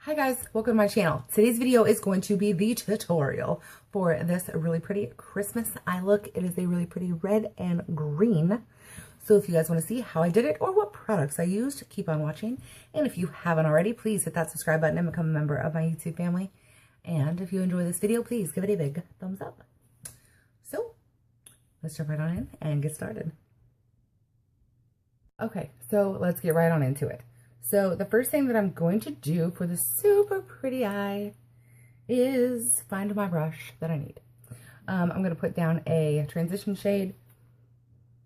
Hi guys, welcome to my channel. Today's video is going to be the tutorial for this really pretty Christmas eye look. It is a really pretty red and green. So if you guys want to see how I did it or what products I used, keep on watching. And if you haven't already, please hit that subscribe button and become a member of my YouTube family. And if you enjoy this video, please give it a big thumbs up. So let's jump right on in and get started. Okay, so let's get right on into it. So the first thing that I'm going to do for the super pretty eye is find my brush that I need. I'm going to put down a transition shade.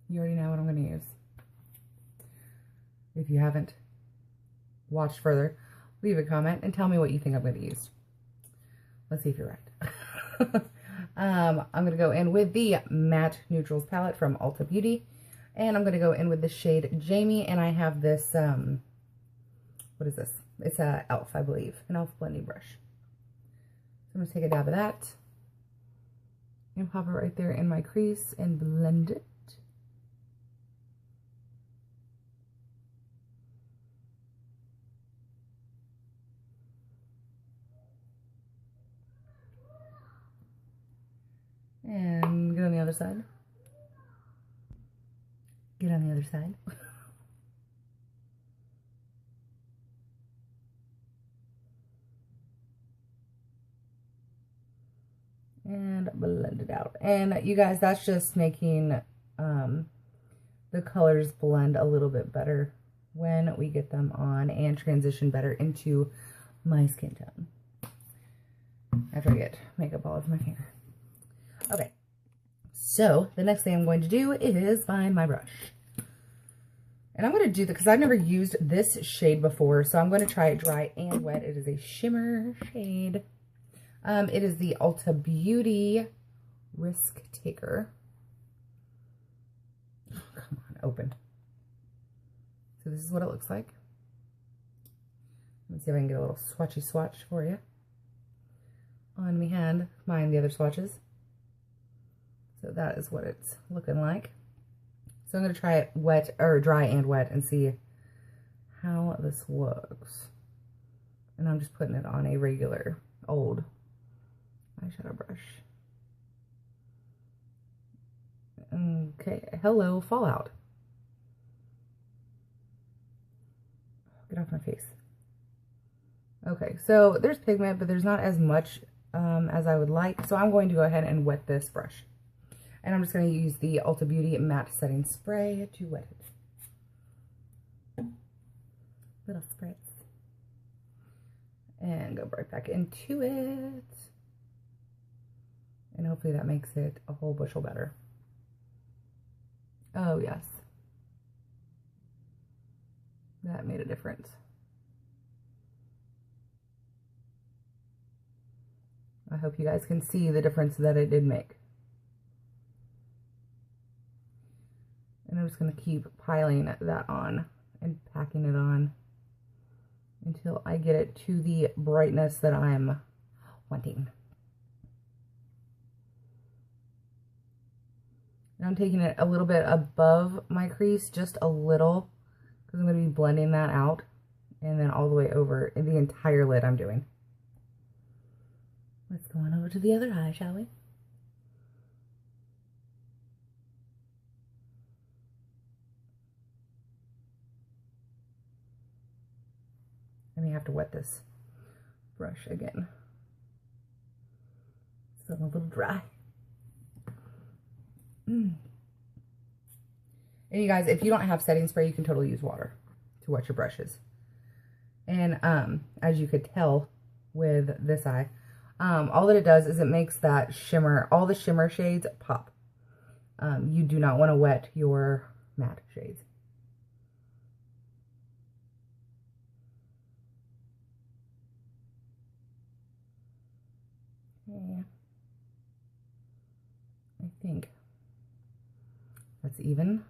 You already know what I'm going to use. If you haven't watched further, leave a comment and tell me what you think I'm going to use. Let's see if you're right. I'm going to go in with the Matte Neutrals palette from Ulta Beauty. And I'm going to go in with the shade Jamie. And I have this... what is this? It's a e.l.f., I believe, an e.l.f. blending brush. So I'm going to take a dab of that and pop it right there in my crease and blend it. And get on the other side. Get on the other side. And blend it out. And you guys, that's just making the colors blend a little bit better when we get them on and transition better into my skin tone. After I get makeup all over my finger. Okay, so the next thing I'm going to do is find my brush. And I'm going to do that because I've never used this shade before, so I'm going to try it dry and wet. It is a shimmer shade. It is the Ulta Beauty Risk Taker. Oh, come on, open. So this is what it looks like. Let me see if I can get a little swatchy swatch for you. On my hand, mine the other swatches. So that is what it's looking like. So I'm going to try it wet, or dry and wet, and see how this looks. And I'm just putting it on a regular old eyeshadow brush. Okay, hello, fallout. Get off my face. Okay, so there's pigment, but there's not as much as I would like. So I'm going to go ahead and wet this brush. And I'm just going to use the Ulta Beauty Matte Setting Spray to wet it. Little spritz. And go right back into it. And hopefully that makes it a whole bushel better. Oh, yes. That made a difference. I hope you guys can see the difference that it did make. And I'm just going to keep piling that on and packing it on until I get it to the brightness that I'm wanting. And I'm taking it a little bit above my crease, just a little, because I'm going to be blending that out, and then all the way over in the entire lid I'm doing. Let's go on over to the other eye, shall we? I may have to wet this brush again. It's a little dry. And you guys, if you don't have setting spray, you can totally use water to wet your brushes. And as you could tell with this eye, all that it does is it makes that shimmer, all the shimmer shades pop. You do not want to wet your matte shades. Okay. I think that's even.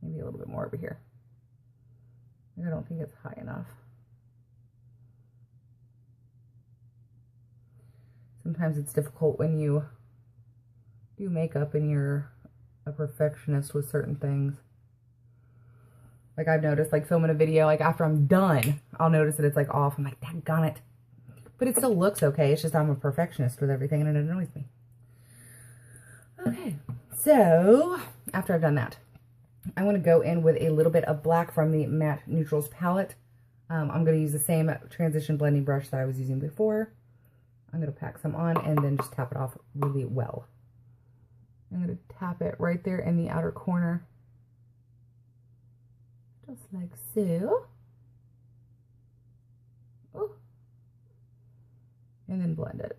Maybe a little bit more over here. I don't think it's high enough. Sometimes it's difficult when you do makeup and you're a perfectionist with certain things. Like I've noticed, like filming a video, like after I'm done, I'll notice that it's like off. I'm like, daggone it. But it still looks okay. It's just I'm a perfectionist with everything and it annoys me. Okay, so after I've done that, I'm going to go in with a little bit of black from the Matte Neutrals palette. I'm going to use the same transition blending brush that I was using before. I'm going to pack some on and then just tap it off really well. I'm going to tap it right there in the outer corner. Just like so. Ooh. And then blend it.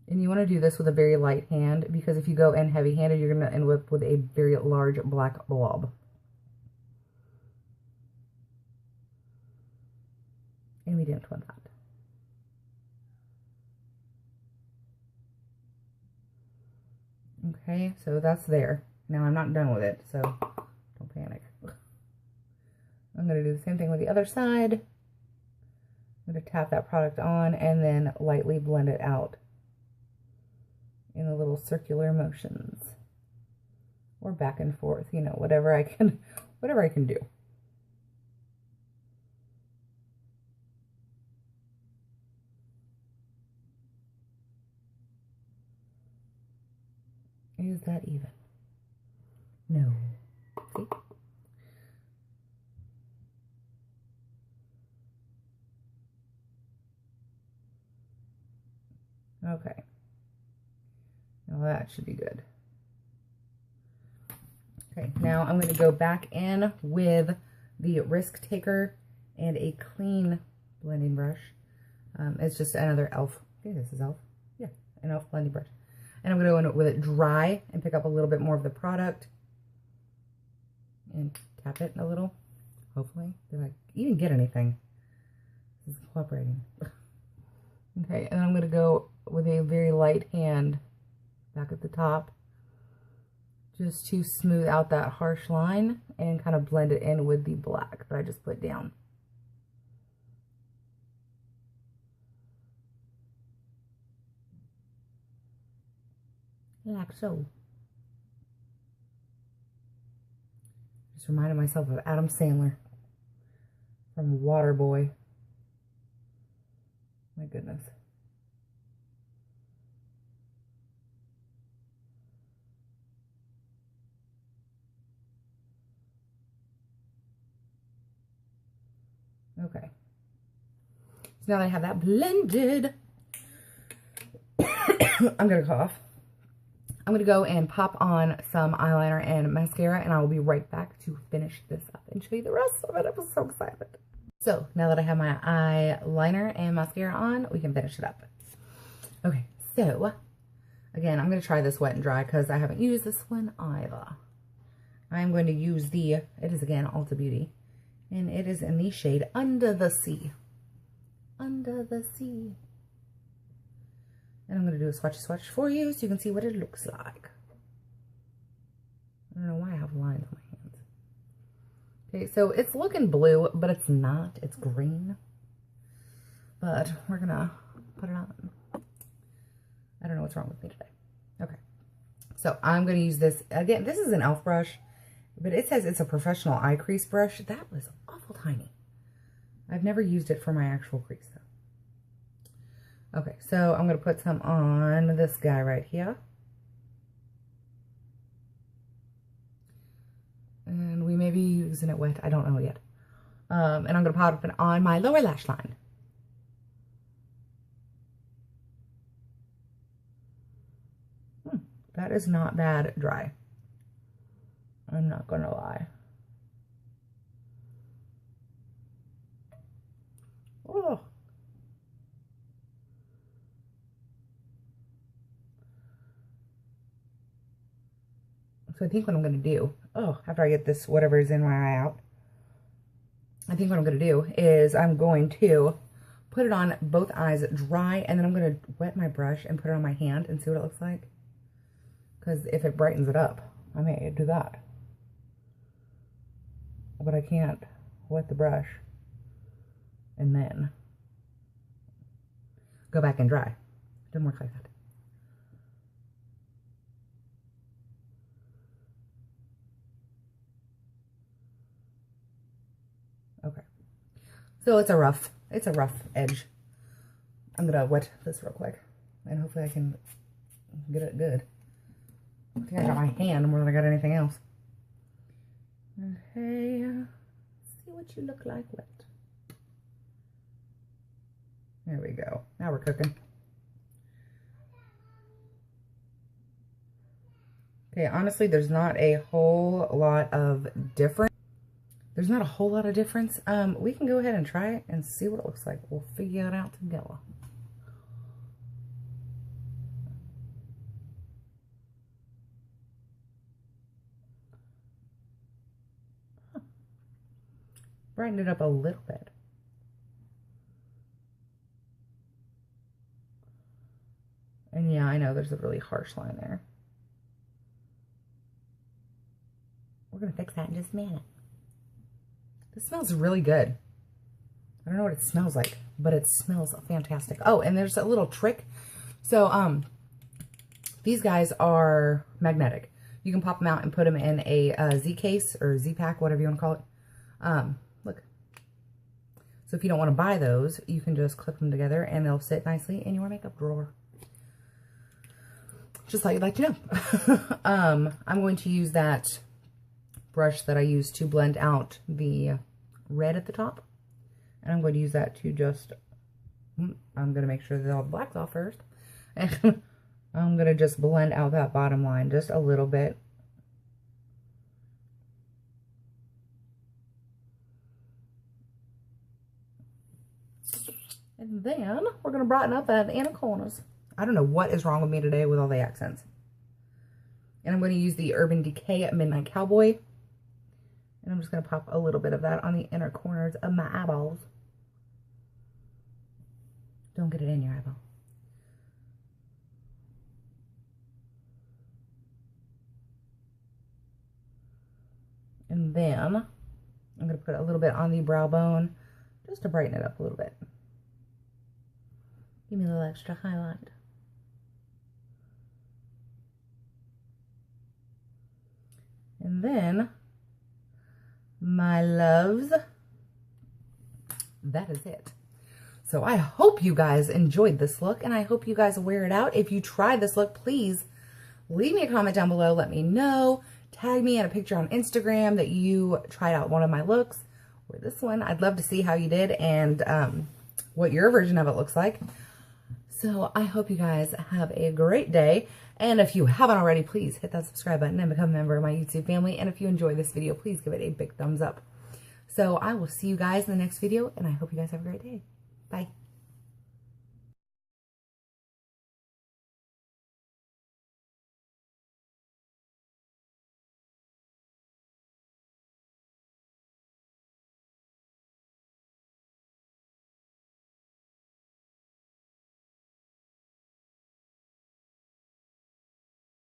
And you want to do this with a very light hand, because if you go in heavy-handed, you're going to end up with a very large black blob. And we didn't want that. Okay, so that's there. Now I'm not done with it, so don't panic. I'm going to do the same thing with the other side. I'm going to tap that product on and then lightly blend it out in the little circular motions, or back and forth, you know, whatever I can do. Is that even? No. See? Okay. Now that should be good. Okay, now I'm going to go back in with the Risk Taker and a clean blending brush. It's just another e.l.f. I think this is e.l.f. Yeah, an e.l.f. blending brush. And I'm going to go in with it dry and pick up a little bit more of the product and tap it a little. Hopefully, did I even get anything? This is cooperating. Okay, and I'm going to go with a very light hand back at the top, just to smooth out that harsh line and kind of blend it in with the black that I just put down. Like so. Just reminded myself of Adam Sandler from Waterboy. My goodness. Okay. So now that I have that blended, I'm going to cough. I'm going to go and pop on some eyeliner and mascara, and I will be right back to finish this up and show you the rest of it. I'm so excited. So now that I have my eyeliner and mascara on, we can finish it up. Okay, so again, I'm going to try this wet and dry because I haven't used this one either. I'm going to use the, it is again Ulta Beauty, and it is in the shade Under the Sea. Under the Sea. And I'm going to do a swatchy swatch for you so you can see what it looks like. I don't know why I have lines on my hands. Okay, so it's looking blue, but it's not. It's green. But we're going to put it on. I don't know what's wrong with me today. Okay. So I'm going to use this. Again, this is an e.l.f. brush, but it says it's a professional eye crease brush. That was awful tiny. I've never used it for my actual crease, though. Okay, so I'm going to put some on this guy right here. And we may be using it wet. I don't know yet. And I'm going to pop it on my lower lash line. That is not bad dry. I'm not going to lie. Oh. So I think what I'm going to do, after I get this, whatever is in my eye out, I think what I'm going to do is I'm going to put it on both eyes dry, and then I'm going to wet my brush and put it on my hand and see what it looks like. Because if it brightens it up, I may do that. But I can't wet the brush and then go back and dry. It doesn't work like that. So it's a rough edge. I'm gonna wet this real quick, and hopefully I can get it good. I think I got my hand more than I got anything else. Okay, see what you look like wet. There we go. Now we're cooking. Okay, honestly, there's not a whole lot of difference. There's not a whole lot of difference. We can go ahead and try it and see what it looks like. We'll figure it out together. Brighten it up a little bit. And yeah, I know there's a really harsh line there. We're going to fix that in just a minute. This smells really good. I don't know what it smells like, but it smells fantastic. Oh, and there's a little trick. So, these guys are magnetic. You can pop them out and put them in a Z case or Z pack, whatever you want to call it. Look. So if you don't want to buy those, you can just clip them together and they'll sit nicely in your makeup drawer. Just thought you'd like to know. I'm going to use that brush that I used to blend out the red at the top. And I'm going to use that to just, I'm going to make sure that all the black's off first. And I'm going to just blend out that bottom line just a little bit. And then we're going to brighten up the inner corners. I don't know what is wrong with me today with all the accents. And I'm going to use the Urban Decay Midnight Cowboy. And I'm just going to pop a little bit of that on the inner corners of my eyeballs. Don't get it in your eyeball. And then I'm going to put a little bit on the brow bone just to brighten it up a little bit. Give me a little extra highlight. And then, my loves, that is it. So I hope you guys enjoyed this look, and I hope you guys wear it out. If you try this look, please leave me a comment down below. Let me know. Tag me in a picture on Instagram that you tried out one of my looks, or this one. I'd love to see how you did and what your version of it looks like. So I hope you guys have a great day. And if you haven't already, please hit that subscribe button and become a member of my YouTube family. And if you enjoyed this video, please give it a big thumbs up. So I will see you guys in the next video, and I hope you guys have a great day. Bye.